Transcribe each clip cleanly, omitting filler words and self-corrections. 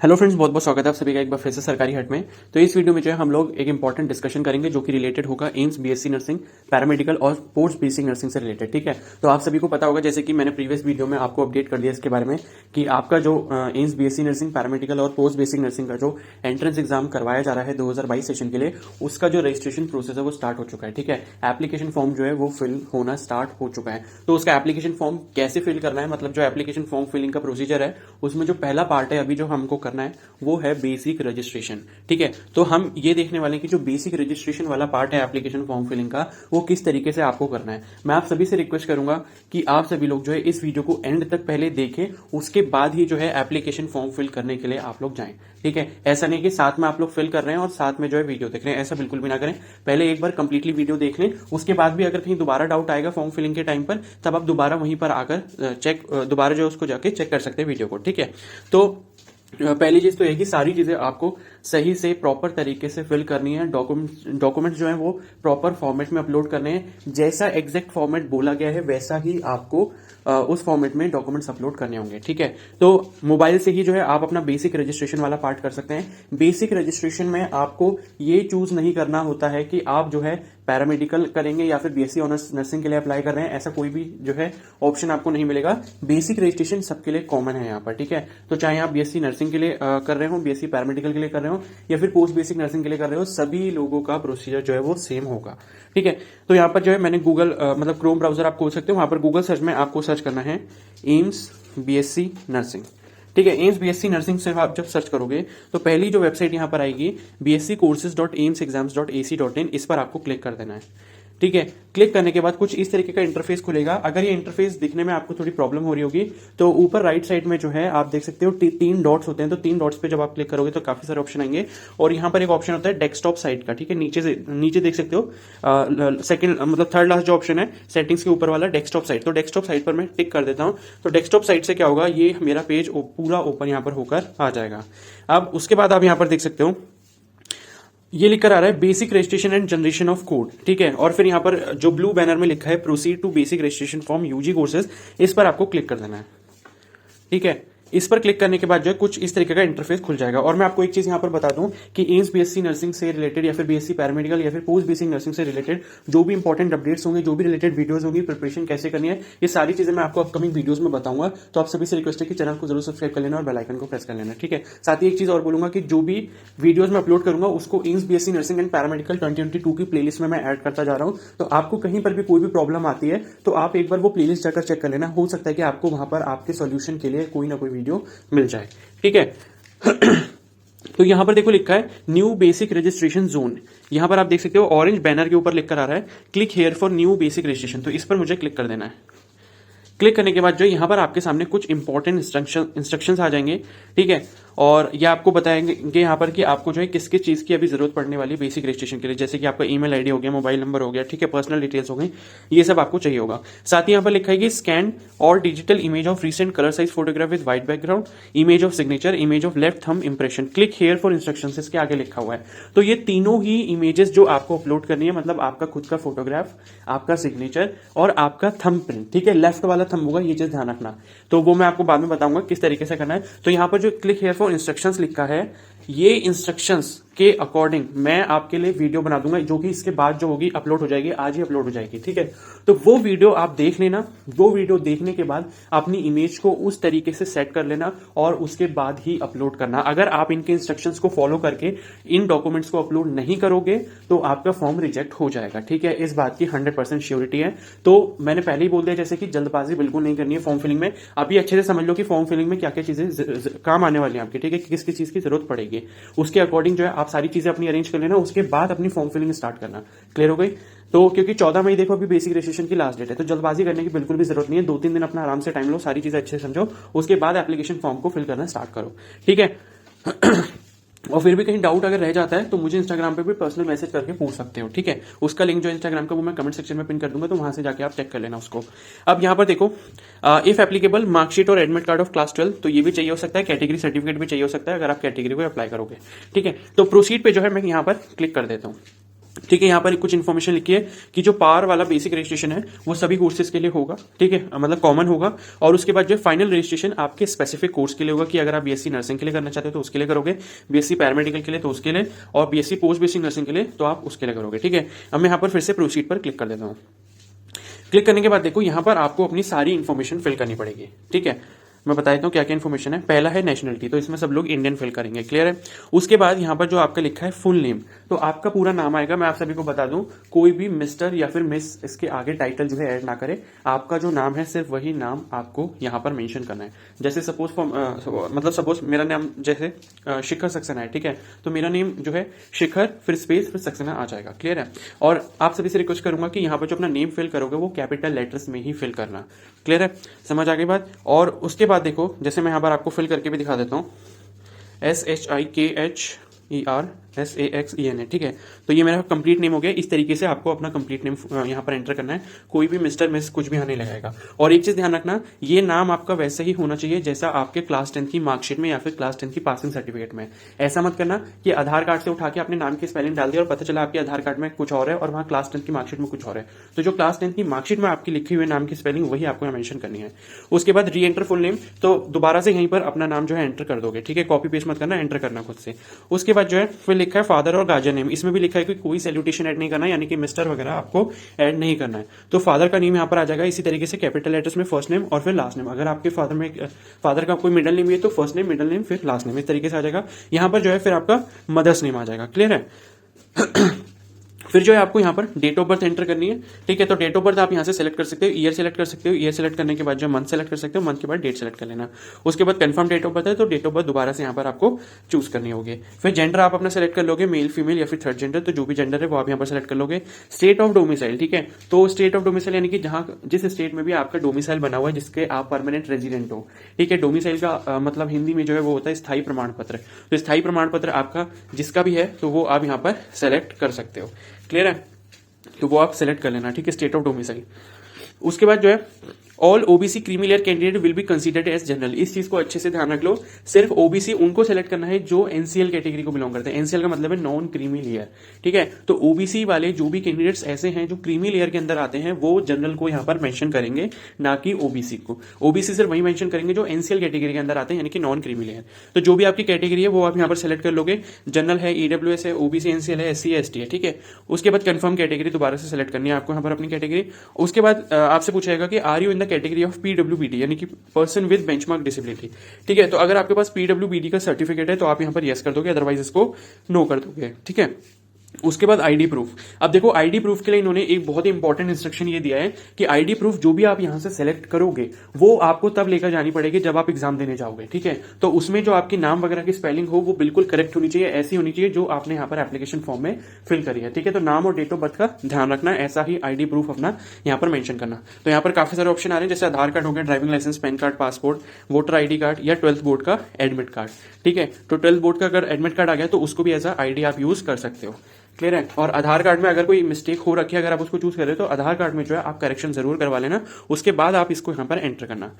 Hello friends, बहुत बहुत स्वागत है आप सभी का एक बार फिर से सरकारी हट में। तो इस वीडियो में जो है हम लोग एक इंपॉर्टेंट डिस्कशन करेंगे जो कि रिलेटेड होगा एम्स बीएससी नर्सिंग, पैरामेडिकल और पोस्ट बेसिक नर्सिंग से रिलेटेड। ठीक है, तो आप सभी को पता होगा, जैसे कि मैंने प्रीवियस वीडियो में आपको अपडेट कर दिया इसके बारे में कि आपका जो एम्स बीएससी नर्सिंग, पैरामेडिकल और पोस्ट बेसिक नर्सिंग का जो एंट्रेंस एग्जाम करवाया जा रहा है 2022 सेशन के लिए, उसका जो रजिस्ट्रेशन प्रोसेस है वो स्टार्ट हो चुका है। ठीक है, एप्लीकेशन फॉर्म जो है वो फिल होना स्टार्ट हो चुका है। तो उसका एप्लीकेशन फॉर्म कैसे फिल करना है, मतलब जो एप्लीकेशन फॉर्म फिलिंग का प्रोसीजर है उसमें जो पहला पार्ट है अभी जो हमको करना है वो है बेसिक रजिस्ट्रेशन। ठीक है, तो हम ये देखने वाले हैं कि जो बेसिक रजिस्ट्रेशन वाला पार्ट है एप्लीकेशन फॉर्म फिलिंग का, वो किस तरीके से आपको करना है। मैं आप सभी से रिक्वेस्ट करूंगा कि आप सभी लोग जो है इस वीडियो को एंड तक पहले देखें, उसके बाद ही जो है एप्लीकेशन फॉर्म फिल करने के लिए आप लोग जाएं। ठीक है, ऐसा नहीं कि साथ में आप लोग फिल कर रहे हैं और साथ में जो है वीडियो देख रहे हैं, ऐसा बिल्कुल भी ना करें। पहले एक बार कंप्लीटली वीडियो देख लें, उसके बाद भी अगर कहीं दोबारा डाउट आएगा फॉर्म फिलिंग के टाइम पर, तब आप दोबारा वहीं पर आकर दोबारा जो है उसको जाके चेक कर सकते हैं वीडियो को। ठीक है, तो पहली चीज तो है कि सारी चीजें आपको सही से प्रॉपर तरीके से फिल करनी है। डॉक्यूमेंट्स जो है वो प्रॉपर फॉर्मेट में अपलोड करने हैं। जैसा एग्जैक्ट फॉर्मेट बोला गया है वैसा ही आपको उस फॉर्मेट में डॉक्यूमेंट्स अपलोड करने होंगे। ठीक है, तो मोबाइल से ही जो है आप अपना बेसिक रजिस्ट्रेशन वाला पार्ट कर सकते हैं। बेसिक रजिस्ट्रेशन में आपको ये चूज नहीं करना होता है कि आप जो है पैरामेडिकल करेंगे या फिर बीएससी ऑनर्स नर्सिंग के लिए अप्लाई कर रहे हैं, ऐसा कोई भी जो है ऑप्शन आपको नहीं मिलेगा। बेसिक रजिस्ट्रेशन सबके लिए कॉमन है यहाँ पर। ठीक है, तो चाहे आप बीएससी नर्सिंग के लिए कर रहे हो, बीएससी पैरामेडिकल के लिए कर रहे हो या फिर पोस्ट बेसिक नर्सिंग के लिए कर रहे हो, सभी लोगों का प्रोसीजर जो है वो सेम होगा। ठीक है, तो यहाँ पर जो है मैंने गूगल मतलब क्रोम ब्राउजर आप खोल सकते हो, वहां पर गूगल सर्च में आपको सर्च करना है एम्स बीएससी नर्सिंग। ठीक है, एम्स बीएससी नर्सिंग से आप जब सर्च करोगे तो पहली जो वेबसाइट यहां पर आएगी bsccourses.aimsexams.ac.in, इस पर आपको क्लिक कर देना है। ठीक है, क्लिक करने के बाद कुछ इस तरीके का इंटरफेस खुलेगा। अगर ये इंटरफेस दिखने में आपको थोड़ी प्रॉब्लम हो रही होगी तो ऊपर राइट साइड में जो है आप देख सकते हो तीन डॉट्स होते हैं, तो तीन डॉट्स पे जब आप क्लिक करोगे तो काफी सारे ऑप्शन आएंगे और यहाँ पर एक ऑप्शन होता है डेस्कटॉप साइट का। ठीक है, नीचे देख सकते हो सेकंड मतलब थर्ड लास्ट जो ऑप्शन है सेटिंग्स के ऊपर वाला डेस्कटॉप साइट, तो डेस्कटॉप साइट पर मैं टिक कर देता हूं। तो डेस्कटॉप साइट से क्या होगा, ये मेरा पेज पूरा ओपन यहाँ पर होकर आ जाएगा। अब उसके बाद आप यहाँ पर देख सकते हो ये लिखकर आ रहा है basic registration and generation of code. ठीक है, और फिर यहाँ पर जो ब्लू बैनर में लिखा है proceed to basic registration form UG courses, इस पर आपको क्लिक कर देना है। ठीक है, इस पर क्लिक करने के बाद जो है कुछ इस तरीके का इंटरफेस खुल जाएगा। और मैं आपको एक चीज यहां पर बता दूं कि एम्स बीएससी नर्सिंग से रिलेटेड या फिर बीएससी पैरामेडिकल या फिर पोस्ट बेसिक नर्सिंग से रिलेटेड जो भी इंपॉर्टेंट अपडेट्स होंगे, जो भी रिलेटेड वीडियोस होंगी, प्रिपरेशन कैसे करनी है, ये सारी चीजें मैं आपको अपकमिंग वीडियोस में बताऊंगा। तो आप सभी से रिक्वेस्ट है कि चैनल को जरूर सब्सक्राइब कर लेना और बेल आइकन को प्रेस कर लेना। ठीक है, साथ ही एक चीज और बोलूंगा कि जो भी वीडियोज में अपलोड करूंगा उसको AIIMS BSc nursing and paramedical 2022 की प्लेलिस्ट में मैं ऐड करता जा रहा हूं। तो आपको कहीं पर भी कोई भी प्रॉब्लम आती है तो आप एक बार वो प्लेलिस्ट जाकर चेक कर लेना, हो सकता है कि आपको वहां पर आपके सॉल्यूशन के लिए कोई ना कोई वीडियो मिल जाए। ठीक है, तो यहां पर देखो लिखा है न्यू बेसिक रजिस्ट्रेशन जोन। यहां पर आप देख सकते हो ऑरेंज बैनर के ऊपर लिखकर आ रहा है click here for new basic registration, तो इस पर मुझे क्लिक कर देना है। क्लिक करने के बाद जो यहाँ पर आपके सामने कुछ इंपॉर्टेंट इंस्ट्रक्शंस आ जाएंगे। ठीक है, और ये आपको बताएंगे यहाँ पर कि आपको जो है किस किस चीज की अभी जरूरत पड़ने वाली है बेसिक रजिस्ट्रेशन के लिए, जैसे कि आपका ईमेल आईडी हो गया, मोबाइल नंबर हो गया, ठीक है, पर्सनल डिटेल्स हो गई, ये सब आपको चाहिए होगा। साथ ही यहाँ पर लिखा है कि स्कैन और digital image of recent colour size photograph with white background, image of signature, image of left thumb impression, click here for instruction, इसके आगे लिखा हुआ है। तो ये तीनों ही इमेजेस जो आपको अपलोड करनी है, मतलब आपका खुद का फोटोग्राफ, आपका सिग्नेचर और आपका थंब प्रिंट। ठीक है, लेफ्ट वाला थंब होगा, ये चीज ध्यान रखना। तो वो मैं आपको बाद में बताऊंगा किस तरीके से करना है। तो यहाँ पर जो क्लिक हेयर फॉर इंस्ट्रक्शंस लिखा है, ये इंस्ट्रक्शंस के अकॉर्डिंग मैं आपके लिए वीडियो बना दूंगा, जो कि इसके बाद जो होगी अपलोड हो जाएगी, आज ही अपलोड हो जाएगी। ठीक है, तो वो वीडियो आप देख लेना। वो वीडियो देखने के बाद अपनी इमेज को उस तरीके से सेट कर लेना और उसके बाद ही अपलोड करना। अगर आप इनके इंस्ट्रक्शंस को फॉलो करके इन डॉक्यूमेंट्स को अपलोड नहीं करोगे तो आपका फॉर्म रिजेक्ट हो जाएगा। ठीक है, इस बात की 100% श्योरिटी है। तो मैंने पहले ही बोल दिया जैसे कि जल्दबाजी बिल्कुल नहीं करनी है फॉर्म फिलिंग में। अभी अच्छे से समझ लो कि फॉर्म फिलिंग में क्या क्या चीजें काम आने वाली है आपकी। ठीक है, किस किस चीज की जरूरत पड़ेगी, उसके अकॉर्डिंग जो है आप सारी चीजें अपनी अरेंज कर लेना, उसके बाद अपनी फॉर्म फिलिंग स्टार्ट करना। क्लियर हो गई? तो क्योंकि 14 मई देखो अभी बेसिक रजिस्ट्रेशन की लास्ट डेट है, तो जल्दबाजी करने की बिल्कुल भी जरूरत नहीं है। 2-3 दिन अपना आराम से टाइम लो, सारी चीजें अच्छे से समझो, उसके बाद एप्लीकेशन फॉर्म को फिल करना स्टार्ट करो। ठीक है और फिर भी कहीं डाउट अगर रह जाता है तो मुझे इंस्टाग्राम पे भी पर्सनल मैसेज करके पूछ सकते हो। ठीक है, उसका लिंक जो इंस्टाग्राम का वो मैं कमेंट सेक्शन में पिन कर दूंगा, तो वहां से जाके आप चेक कर लेना उसको। अब यहाँ पर देखो इफ एप्लीकेबल मार्कशीट और एडमिट कार्ड ऑफ क्लास 12, तो ये भी चाहिए हो सकता है, कैटेगरी सर्टिफिकेट भी चाहिए हो सकता है अगर आप कैटेगरी को अप्लाई करोगे। ठीक है, तो प्रोसीड पे जो है मैं यहाँ पर क्लिक कर देता हूँ। ठीक है, यहाँ पर कुछ इन्फॉर्मेशन लिखी है कि जो पार वाला बेसिक रजिस्ट्रेशन है वो सभी कोर्सेज के लिए होगा, ठीक है, मतलब कॉमन होगा। और उसके बाद जो फाइनल रजिस्ट्रेशन आपके स्पेसिफिक कोर्स के लिए होगा, कि अगर आप बीएससी नर्सिंग के लिए करना चाहते हो तो उसके लिए करोगे, बीएससी पैरामेडिकल के लिए तो उसके लिए, और बीएससी पोस्ट बेसिक नर्सिंग के लिए तो आप उसके लिए करोगे। ठीक है, अब मैं यहाँ पर फिर से प्रोसीड पर क्लिक कर देता हूँ। क्लिक करने के बाद देखो यहाँ पर आपको अपनी सारी इन्फॉर्मेशन फिल करनी पड़ेगी। ठीक है, मैं बता देता हूँ क्या क्या इन्फॉर्मेशन है। पहला है नेशनलिटी, तो इसमें सब लोग इंडियन फिल करेंगे, क्लियर है। उसके बाद यहाँ पर जो आपका लिखा है फुल नेम, तो आपका पूरा नाम आएगा। मैं आप सभी को बता दूं, कोई भी मिस्टर या फिर मिस इसके आगे टाइटल जो है ऐड ना करे। आपका जो नाम है सिर्फ वही नाम आपको यहाँ पर मेंशन करना है। जैसे सपोज मतलब सपोज मेरा नाम जैसे शिखर सक्सेना है, ठीक है, तो मेरा नेम जो है शिखर फिर स्पेस फिर सक्सेना आ जाएगा, क्लियर है। और आप सभी से रिक्वेस्ट करूंगा कि यहाँ पर जो अपना नेम फिल करोगे वो कैपिटल लेटर्स में ही फिल करना, क्लियर है, समझ आ गई बात। और उसके बाद देखो, जैसे मैं यहाँ पर आपको फिल करके भी दिखा देता हूँ, SHIKHERSAXEN है, ठीक है। तो ये मेरा कंप्लीट नेम हो गया। इस तरीके से आपको अपना कंप्लीट नेम यहाँ पर एंटर करना है। कोई भी मिस्टर मिस कुछ भी यहाँ नहीं लगाएगा। और एक चीज ध्यान रखना, ये नाम आपका वैसे ही होना चाहिए जैसा आपके क्लास 10 की मार्कशीट में या फिर क्लास 10 की पासिंग सर्टिफिकेट में। ऐसा मत करना कि आधार कार्ड से उठा के अपने नाम की स्पेलिंग डाल दिया और पता चला आपके आधार कार्ड में कुछ और है और वहाँ क्लास 10 की मार्कशीट में कुछ और है। तो जो क्लास 10 की मार्कशीट में आपकी लिखी हुई नाम की स्पेलिंग वही आपको मेंशन करनी है। उसके बाद री एंटर फुल नेम, तो दोबारा से यहीं पर अपना नाम जो है एंटर कर दोगे, ठीक है, कॉपी पेस्ट मत करना, एंटर करना खुद से। उसके बाद जो है फिर लिखा है फादर और गार्जियन नेम, इसमें भी लिखा है कि कोई सैल्यूटेशन ऐड नहीं करना है, यानी कि मिस्टर वगैरह आपको ऐड नहीं करना है। तो फादर का नेम यहाँ पर आ जाएगा इसी तरीके से कैपिटल लेटर्स में फर्स्ट नेम और फिर लास्ट नेम। अगर आपके फादर का कोई मिडिल नेम भी है तो फर्स्ट नेम मिडिल नेम फिर लास्ट नेम, इस तरीके से आ जाएगा। यहाँ पर जो है फिर आपका मदर्स नेम आ जाएगा, क्लियर है। फिर जो है आपको यहाँ पर डेट ऑफ बर्थ एंटर करनी है, ठीक है। तो डेट ऑफ बर्थ आप यहाँ से सेलेक्ट कर सकते हो, ईयर सेलेक्ट कर सकते हो, ईयर सेलेक्ट करने के बाद जो मंथ सेलेक्ट कर सकते हो, मंथ के बाद डेट सेलेक्ट कर लेना। उसके बाद कंफर्म डेट ऑफ बर्थ है तो डेट ऑफ बर्थ दोबारा से यहाँ पर आपको चूज करनी होगी। फिर जेंडर आप अपना सेलेक्ट कर लोगे, मेल फीमेल या फिर थर्ड जेंडर, तो जो भी जेंडर है वो आप यहाँ पर सेलेक्ट कर लोगे। स्टेट ऑफ डोमिसाइल, ठीक है, तो स्टेट ऑफ डोमिसाइल यानी कि जहां जिस स्टेट में भी आपका डोमिसाइल बना हुआ है जिसके आप परमानेंट रेजिडेंट हो, ठीक है। डोमिसाइल का मतलब हिंदी में जो है वो होता है स्थायी प्रमाण पत्र। तो स्थायी प्रमाण पत्र आपका जिसका भी है तो वो आप यहाँ पर सेलेक्ट कर सकते हो, क्लियर है, तो वो आप सेलेक्ट कर लेना, ठीक है, स्टेट ऑफ डोमिसाइल। उसके बाद जो है all OBC creamy layer candidate will be considered as general, इस चीज को अच्छे से ध्यान रख लो। सिर्फ ओबीसी उनको सेलेक्ट करना है जो एनसीएल कैटेगरी को बिलोंग करते हैं। एनसीएल का मतलब है नॉन क्रीमी लेयर, ठीक है। तो ओबीसी वाले जो भी कैंडिडेट्स ऐसे हैं जो क्रीमी लेयर के अंदर आते हैं वो जनरल को यहाँ पर मेंशन करेंगे, ना कि ओबीसी को। ओबीसी सिर्फ वही मेंशन करेंगे जो एनसीएल कैटेगरी के अंदर आते हैं, यानी कि नॉन क्रीमी लेयर। तो जो भी आपकी कैटेगरी है वो आप यहाँ पर सेलेक्ट कर लोगे। जनरल है, ईडब्ल्यूएस है, ओबीसी, एनसीएल है, एससी एसटी है, ठीक है। उसके बाद कंफर्म कैटेगरी दोबारा से सेलेक्ट करनी है आपको यहाँ पर अपनी कैटेगरी। उसके बाद आपसे पूछेगा कि are you in the category of पीडब्ल्यूबीडी, यानी कि पर्सन विद बेंचमार्क डिसेबिलिटी, ठीक है। तो अगर आपके पास पीडब्ल्यूबीडी का सर्टिफिकेट है तो आप यहाँ पर यस कर दोगे, अदरवाइज इसको नो कर दोगे, ठीक है। उसके बाद आईडी प्रूफ। अब देखो आईडी प्रूफ के लिए इन्होंने एक बहुत ही इंपॉर्टेंट इंस्ट्रक्शन ये दिया है कि आईडी प्रूफ जो भी आप यहां से सेलेक्ट करोगे वो आपको तब लेकर जानी पड़ेगी जब आप एग्जाम देने जाओगे, ठीक है। तो उसमें जो आपकी नाम वगैरह की स्पेलिंग हो वो बिल्कुल करेक्ट होनी चाहिए, ऐसी होनी चाहिए जो आपने यहाँ पर एप्लीकेशन फॉर्म में फिल करी है, ठीक है। तो नाम और डेट ऑफ बर्थ का ध्यान रखना, ऐसा ही आईडी प्रूफ अपना यहाँ पर मेंशन करना। तो यहाँ पर काफी सारे ऑप्शन आ रहे हैं, जैसे आधार कार्ड हो गया, driving licence, PAN card, passport, voter ID card या 12th बोर्ड का एडमिट कार्ड, ठीक है। तो 12th बोर्ड का अगर एडमिट कार्ड आ गया तो उसको भी एज आईडी आप यूज कर सकते हो, क्लियर है। और आधार कार्ड में अगर कोई मिस्टेक हो रखी है, अगर आप उसको चूज कर रहे हो तो आधार कार्ड में जो है आप करेक्शन जरूर करवा लेना, उसके बाद आप इसको यहाँ पर एंटर करना,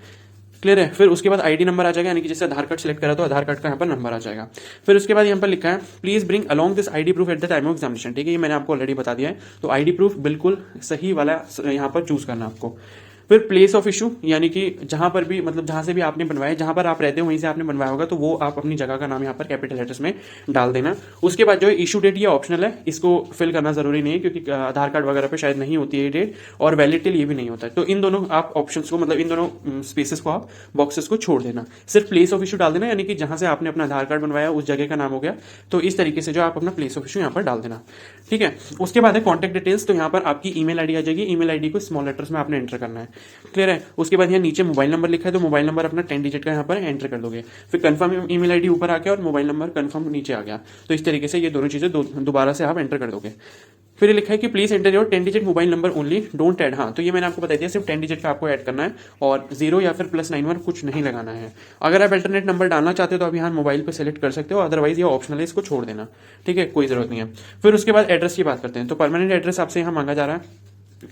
क्लियर है। फिर उसके बाद आईडी नंबर आ जाएगा, यानी कि जैसे आधार कार्ड सेलेक्ट करा तो आधार कार्ड का यहाँ पर नंबर आ जाएगा। फिर उसके बाद यहाँ पर लिखा है please bring along this ID proof at the time of examination, ठीक है, ये मैंने आपको ऑलरेडी बता दिया है। तो आईडी प्रूफ बिल्कुल सही वाला यहाँ पर चूज करना आपको। फिर प्लेस ऑफ इशू, यानी कि जहां पर भी मतलब जहां से भी आपने बनवाया, जहां पर आप रहते हो वहीं से आपने बनवाया होगा तो वो आप अपनी जगह का नाम यहाँ पर कैपिटल लेटर्स में डाल देना। उसके बाद जो है इशू डेट, ये ऑप्शनल है, इसको फिल करना जरूरी नहीं है क्योंकि आधार कार्ड वगैरह पे शायद नहीं होती है ये डेट, और वैलिड टिल ये भी नहीं होता है। तो इन दोनों आप ऑप्शन को मतलब इन दोनों स्पेसेस को आप बॉक्सेस को छोड़ देना, सिर्फ प्लेस ऑफ इशू डाल देना, यानी कि जहां से आपने अपना आधार कार्ड बनवाया उस जगह का नाम हो गया। तो इस तरीके से जो आप अपना प्लेस ऑफ इशू यहाँ पर डाल देना, ठीक है। उसके बाद है कॉन्टैक्ट डिटेल्स, तो यहाँ पर आपकी ईमेल आईडी आ जाएगी, ईमेल आईडी को स्मॉल लेटर्स में आपने एंटर करना है, क्लियर है। उसके बाद यहाँ नीचे मोबाइल नंबर लिखा है तो मोबाइल नंबर अपना 10 डिजिट का यहाँ पर एंटर कर दोगे। फिर कंफर्म ईमेल आईडी ऊपर आ गया और मोबाइल नंबर कंफर्म नीचे आ गया। तो इस तरीके से ये दोनों चीजें दोबारा से आप एंटर कर दोगे। फिर लिखा है कि please enter your 10 digit mobile number only, don't add, हाँ तो ये मैंने आपको बता दिया, सिर्फ 10 डिजिट का आपको ऐड करना है और 0 या फिर +91 कुछ नहीं लगाना है। अगर आप अल्टरनेट नंबर डालना चाहते हो तो आप यहाँ मोबाइल पे सेलेक्ट कर सकते हो, अदरवाइज ये ऑप्शनल है, इसको छोड़ देना, ठीक है, कोई जरूरत नहीं है। फिर उसके बाद एड्रेस की बात करते हैं। तो परमानेंट एड्रेस आपसे यहाँ मांगा जा रहा है,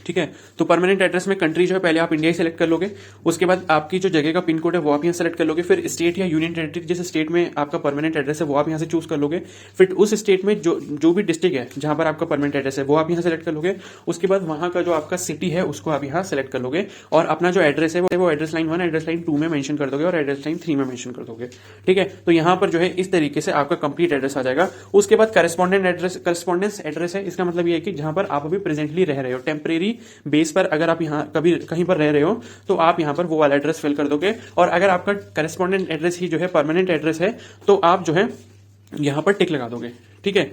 ठीक है। तो परमानेंट एड्रेस में कंट्री जो है पहले आप इंडिया ही सेलेक्ट कर लोगे, उसके बाद आपकी जो जगह का पिन कोड है वो आप यहाँ सेलेक्ट कर लोगे, फिर स्टेट या यूनियन टेरिटरी जिस स्टेट में आपका परमानेंट एड्रेस है वो आप यहाँ से चूज कर लोगे, फिर उस स्टेट में जो भी डिस्ट्रिक्ट है जहां पर आपका परमानेंट एड्रेस है वो आप यहाँ सेलेक्ट कर लोगे, उसके बाद वहां का जो आपका सिटी है उसको आप यहाँ सेलेक्ट कर लोगे और अपना जो एड्रेस है वो एड्रेस लाइन 1 एड्रेस लाइन 2 में मेंशन कर दोगे और एड्रेस लाइन 3 में मेंशन कर दोगे। ठीक है, तो यहाँ पर जो है इस तरीके से आपका कंप्लीट एड्रेस आ जाएगा। उसके बाद करस्पॉन्डेंस एड्रेस है, इसका मतलब ये है कि जहां पर आप अभी प्रेजेंटली रह रहे हो, टेम्परेरी बेस पर अगर आप यहाँ कभी कहीं पर रह रहे हो तो आप यहाँ पर वो वाला एड्रेस फिल कर दोगे, और अगर आपका करस्पॉन्डेंट एड्रेस ही जो है परमानेंट एड्रेस है तो आप जो है यहां पर टिक लगा दोगे। ठीक है,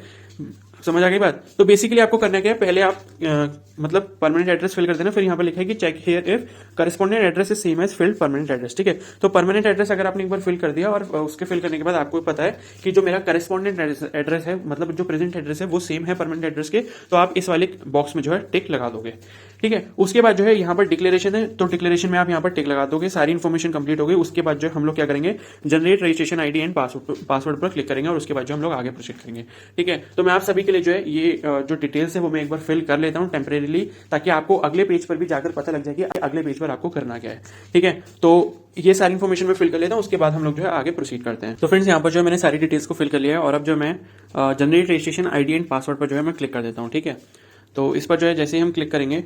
समझ आ गई बात। तो बेसिकली आपको करना क्या है, पहले आप मतलब परमानेंट एड्रेस फिल कर देना, फिर यहाँ पर लिखा है कि check here if correspondent address is same as filled permanent address. ठीक है, तो परमानेंट एड्रेस अगर आपने एक बार फिल कर दिया और उसके फिल करने के बाद आपको पता है कि जो मेरा करस्पॉन्डेंट एड्रेस है, मतलब जो प्रेजेंट एड्रेस है वो सेम है परमानेंट एड्रेस के, तो आप इस वाले बॉक्स में जो है टिक लगा दोगे। ठीक है, उसके बाद जो है यहाँ पर डिक्लेरेशन है, तो डिक्लेरेशन में आप यहाँ पर टिक लगा दोगे, सारी इन्फॉर्मेशन कंप्लीट हो गई। उसके बाद जो हम लोग क्या करेंगे, generate registration ID and password पर क्लिक करेंगे और उसके बाद जो हम लोग आगे प्रोसीड करेंगे। ठीक है, तो मैं आप सभी के लिए जो है ये जो डिटेल्स है वो मैं एक बार फिल कर लेता हूँ टेम्परेरीली, ताकि आपको अगले पेज पर भी जाकर पता लग जाए कि अगले पेज पर आपको करना क्या है। ठीक है, तो ये सारी इन्फॉर्मेशन मैं फिल कर लेता हूँ, उसके बाद हम लोग जो है आगे प्रोसीड करते हैं। तो फ्रेंड्स यहाँ पर जो है मैंने सारी डिटेल्स को फिल कर लिया है और अब जो मैं generate registration ID and password पर जो है मैं क्लिक कर देता हूँ। ठीक है, तो इस पर जो है जैसे ही हम क्लिक करेंगे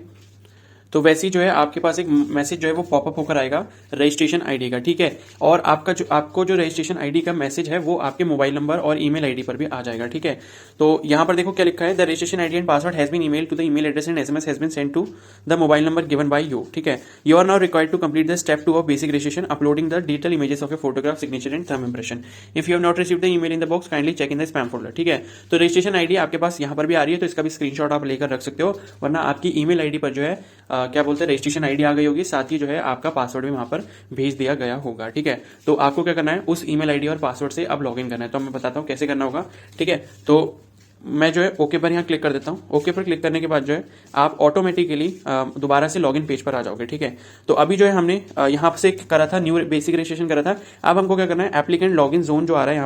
तो वैसे ही जो है आपके पास एक मैसेज जो है वो पॉपअप होकर आएगा रजिस्ट्रेशन आईडी का। ठीक है, और आपको जो रजिस्ट्रेशन आईडी का मैसेज है वो आपके मोबाइल नंबर और ईमेल आईडी पर भी आ जाएगा। ठीक है, तो यहाँ पर देखो क्या लिखा है, the registration ID and password has been email to the email address and SMS has been send to the mobile number given by you. ठीक है, you are now required to complete the step 2 of basic registration, uploading the digital images of your photograph, signature and thumb impression. If you have not received the email in the box kindly check in the spam folder. ठीक है, तो registration ID आपके पास यहाँ पर भी आ रही है, तो इसका भी स्क्रीनशॉट आप लेकर रख सकते हो, वरना आपकी ईमेल आईडी पर जो है क्या बोलते हैं रजिस्ट्रेशन आईडी आ गई होगी, साथ ही जो है आपका पासवर्ड भी वहां पर भेज दिया गया होगा। ठीक है, तो आपको क्या करना है, उस ईमेल आईडी और पासवर्ड से अब लॉगिन करना है। तो मैं बताता हूं कैसे करना होगा। ठीक है, तो मैं जो है ओके पर यहाँ क्लिक कर देता हूँ। ओके पर क्लिक करने के बाद जो है आप ऑटोमेटिकली दोबारा से लॉगिन पेज पर आ जाओगे। ठीक है, तो अभी जो है हमने यहाँ से करा था, न्यू बेसिक रजिस्ट्रेशन करा था। अब हमको क्या करना है, एप्लीकेंट लॉगिन जोन जो आ रहा है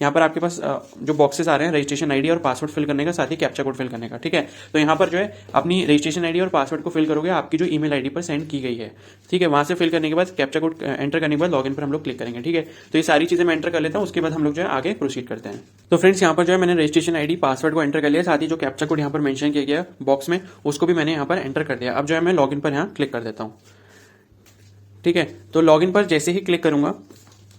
यहाँ पर आपके पास जो बॉक्सेस आ रहे हैं रजिस्ट्रेशन आईडी और पासवर्ड फिल करने का, साथ ही कैप्चा कोड फिल करने का। ठीक है, तो यहाँ पर जो है अपनी रजिस्ट्रेशन आईडी और पासवर्ड को फिल करोगे आपकी जो ईमेल आईडी पर सेंड की गई है। ठीक है, वहां से फिल करने के बाद कैप्चा कोड एंटर करने के बाद लॉगिन पर हम लोग क्लिक करेंगे। ठीक है, तो ये सारी चीजें मैं एंटर कर लेता हूँ, उसके बाद हम लोग जो है आगे प्रोसीड करते हैं। तो फ्रेंड्स यहाँ पर जो है मैंने रजिस्ट्रेशन आईडी पासवर्ड को एंटर कर लिया, साथ ही जो कैप्चा कोड यहाँ पर मेंशन किया गया बॉक्स में उसको भी मैंने यहाँ पर एंटर कर दिया। अब जो है मैं लॉगिन पर यहाँ क्लिक कर देता हूँ। ठीक है, तो लॉगिन पर जैसे ही क्लिक करूंगा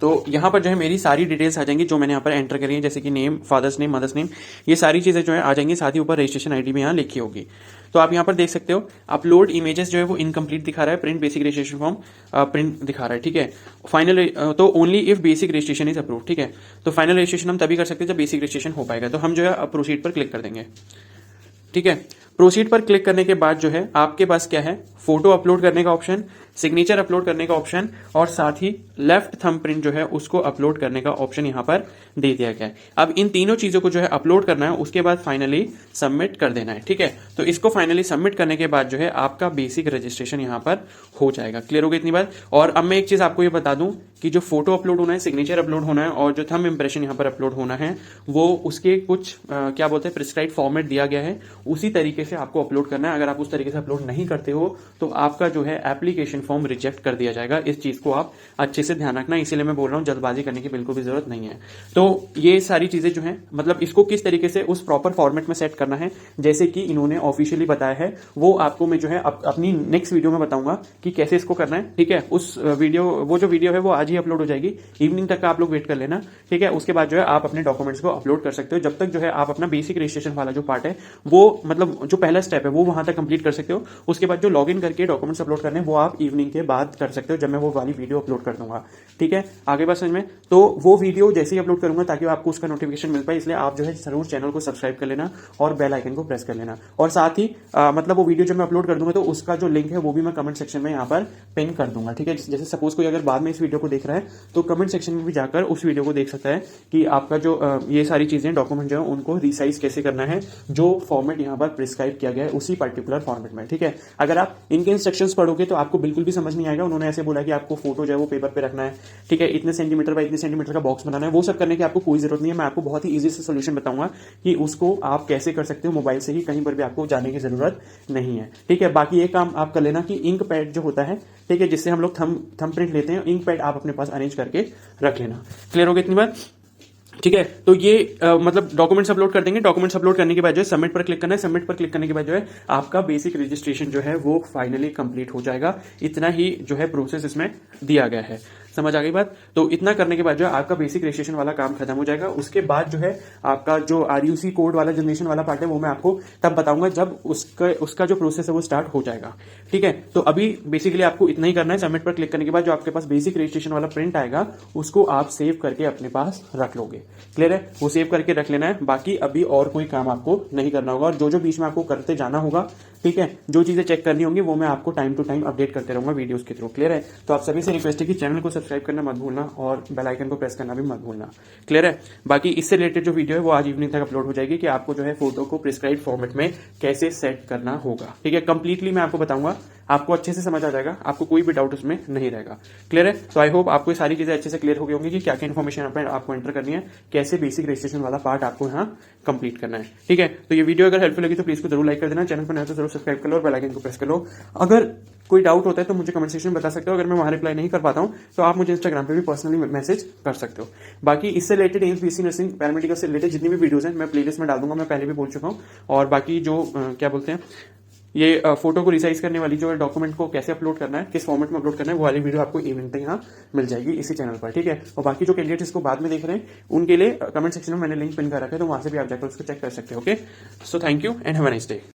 तो यहाँ पर जो है मेरी सारी डिटेल्स आ जाएंगी जो मैंने यहाँ पर एंटर करी है, जैसे कि name, father's name, mother's name, ये सारी चीजें जो है आ जाएंगी, साथ ही ऊपर रजिस्ट्रेशन आईडी भी यहाँ लिखी होगी। तो आप यहाँ पर देख सकते हो अपलोड इमेजेस जो है वो इनकम्प्लीट दिखा रहा है, print basic registration form print दिखा रहा है। ठीक है, फाइनल तो only if basic registration is approve. ठीक है, तो फाइनल रजिस्ट्रेशन हम तभी कर सकते हैं जब बेसिक रजिस्ट्रेशन हो पाएगा। तो हम जो है प्रोसीड पर क्लिक कर देंगे। ठीक है, प्रोसीड पर क्लिक करने के बाद जो है आपके पास क्या है, फोटो अपलोड करने का ऑप्शन, सिग्नेचर अपलोड करने का ऑप्शन और साथ ही लेफ्ट थंब प्रिंट जो है उसको अपलोड करने का ऑप्शन यहां पर दे दिया गया है। अब इन तीनों चीजों को जो है अपलोड करना है, उसके बाद फाइनली सबमिट कर देना है। ठीक है, तो इसको फाइनली सबमिट करने के बाद जो है आपका बेसिक रजिस्ट्रेशन यहां पर हो जाएगा। क्लियर हो गई इतनी बात। और अब मैं एक चीज आपको ये बता दूं कि जो फोटो अपलोड होना है, सिग्नेचर अपलोड होना है और जो थंब इंप्रेशन यहां पर अपलोड होना है वो उसके कुछ क्या बोलते हैं प्रिस्क्राइब फॉर्मेट दिया गया है, उसी तरीके से आपको अपलोड करना है। अगर आप उस तरीके से अपलोड नहीं करते हो तो आपका जो है एप्लीकेशन फॉर्म रिजेक्ट कर दिया जाएगा। इस चीज को आप अच्छे से ध्यान रखना, इसीलिए मैं बोल रहा हूं जल्दबाजी करने की बिल्कुल भी जरूरत नहीं है। तो ये सारी चीजें जो है मतलब इसको किस तरीके से उस प्रॉपर फॉर्मेट में सेट करना है जैसे कि इन्होंने ऑफिशियली बताया है, वो आपको मैं जो है अपनी नेक्स्ट वीडियो में बताऊंगा कि कैसे इसको करना है। ठीक है, वो जो वीडियो है वो आज ही अपलोड हो जाएगी, इवनिंग तक का आप लोग वेट कर लेना। ठीक है, उसके बाद जो है आप अपने डॉक्यूमेंट्स को अपलोड कर सकते हो। जब तक जो है आप अपना बेसिक रजिस्ट्रेशन वाला जो पार्ट है वो मतलब जो पहला स्टेप है वो वहां तक कंप्लीट कर सकते हो। उसके बाद जो लॉगिन करके डॉक्यूमेंट्स अपलोड करने वो आप इवनिंग के बाद कर सकते हो, जब मैं वो वाली वीडियो अपलोड कर दूंगा। ठीक है, आगे बात समझ में। तो वो वीडियो जैसे ही अपलोड करूंगा ताकि आपको उसका नोटिफिकेशन मिल पाए, इसलिए आप जो है जरूर चैनल को सब्सक्राइब कर लेना और बेल आइकन को प्रेस कर लेना। और साथ ही मतलब वो वीडियो जब मैं अपलोड कर दूंगा तो उसका जो लिंक है वो भी मैं कमेंट सेक्शन में यहाँ पर पिन कर दूंगा। ठीक है, जैसे सपोज कोई अगर बाद में इस वीडियो को देख रहा है तो कमेंट सेक्शन में भी जाकर उस वीडियो को देख सकता है कि आपका जो ये सारी चीजें डॉक्यूमेंट जो है उनको रिसाइज कैसे करना है, जो फॉर्मेट यहाँ पर प्रिस्क्राइब किया गया है उसी पर्टिकुलर फॉर्मेट में। ठीक है, अगर आप इनके इंस्ट्रक्शंस पढ़ोगे तो आपको बिल्कुल भी समझ नहीं आएगा। उन्होंने ऐसे बोला कि आपको फोटो जो है वो पेपर पे रखना है, ठीक है, इतने सेंटीमीटर बाय इतने सेंटीमीटर का बॉक्स बनाना है, वो सब करने की आपको कोई जरूरत नहीं है। मैं आपको बहुत ही ईजी से सोल्यूशन बताऊंगा कि उसको आप कैसे कर सकते हो मोबाइल से ही, कहीं पर भी आपको जाने की जरूरत नहीं है, ठीक है। बाकी एक काम आप कर लेना कि इंक पैड जो होता है, ठीक है, जिससे हम लोग थंब प्रिंट लेते हैं, इंक पैड आप अपने पास अरेंज करके रख लेना। क्लियर हो गया इतनी बात? ठीक है, तो ये मतलब डॉक्यूमेंट्स अपलोड कर देंगे। डॉक्यूमेंट्स अपलोड करने के बाद जो है सबमिट पर क्लिक करना है। सबमिट पर क्लिक करने के बाद जो है आपका बेसिक रजिस्ट्रेशन जो है वो फाइनली कंप्लीट हो जाएगा। इतना ही जो है प्रोसेस इसमें दिया गया है। समझ आ गई बात? तो इतना करने के बाद जो है आपका बेसिक रजिस्ट्रेशन वाला काम खत्म हो जाएगा। उसके बाद जो है आपका जो आरयूसी कोड वाला जनरेशन वाला पार्ट है वो मैं आपको तब बताऊंगा जब उसका जो प्रोसेस है वो स्टार्ट हो जाएगा, ठीक है। तो अभी बेसिकली आपको इतना ही करना है। सबमिट पर क्लिक करने के बाद जो आपके पास बेसिक रजिस्ट्रेशन वाला प्रिंट आएगा उसको आप सेव करके अपने पास रख लोगे। क्लियर है? वो सेव करके रख लेना है। बाकी अभी और कोई काम आपको नहीं करना होगा, और जो जो बीच में आपको करते जाना होगा, ठीक है, जो चीजें चेक करनी होंगी वो मैं आपको टाइम टू टाइम अपडेट करते रहूंगा वीडियोस के थ्रू। क्लियर है? तो आप सभी से रिक्वेस्ट है कि चैनल को सब्सक्राइब करना मत भूलना और बेल आइकन को प्रेस करना भी मत भूलना। क्लियर है? बाकी इससे रिलेटेड जो वीडियो है वो आज इवनिंग तक अपलोड हो जाएगी कि आपको जो है फोटो को प्रिस्क्राइब फॉर्मेट में कैसे सेट करना होगा, ठीक है। कंप्लीटली मैं आपको बताऊंगा, आपको अच्छे से समझ आ जाएगा, आपको कोई भी डाउट उसमें नहीं रहेगा। क्लियर है? तो आई होप आपको ये सारी चीजें अच्छे से क्लियर हो गई होंगी कि क्या क्या इन्फॉर्मेशन आपको एंटर करनी है, कैसे बेसिक रजिस्ट्रेशन वाला पार्ट आपको यहाँ कंप्लीट करना है, ठीक है। तो ये वीडियो अगर हेल्पफुल लगी तो प्लीज को जरूर लाइक कर देना, चैनल पर नया तो जरूर सब्सक्राइब कर लो और बेल आइकन को प्रेस कर लो। अगर कोई डाउट होता है तो मुझे कमेंट सेक्शन में बता सकते हो। अगर मैं वहां रिप्लाई नहीं कर पाता हूं तो आप मुझे इंस्टाग्राम पे भी पर्सनली मैसेज कर सकते हो। बाकी इससे related AIIMS BSc nursing paramedical से रिलेटेड जितनी भी वीडियोस हैं मैं प्लेलिस्ट में डाल दूंगा, मैं पहले भी बोल चुका हूं। और बाकी जो क्या बोलते हैं ये फोटो को रिसाइज करने वाली जो डॉक्यूमेंट को कैसे अपलोड करना है, किस फॉर्मेट में अपलोड करना है, वो वाली वीडियो आपको इवनिंग तक यहाँ मिल जाएगी इसी चैनल पर, ठीक है। और बाकी जो कैंडिडेट इसको बाद में देख रहे हैं उनके लिए कमेंट सेक्शन में मैंने लिंक पिन कर रखा है, तो वहां से भी आप जाकर उसको चेक कर सकते हो। Okay, so thank you and have a nice day.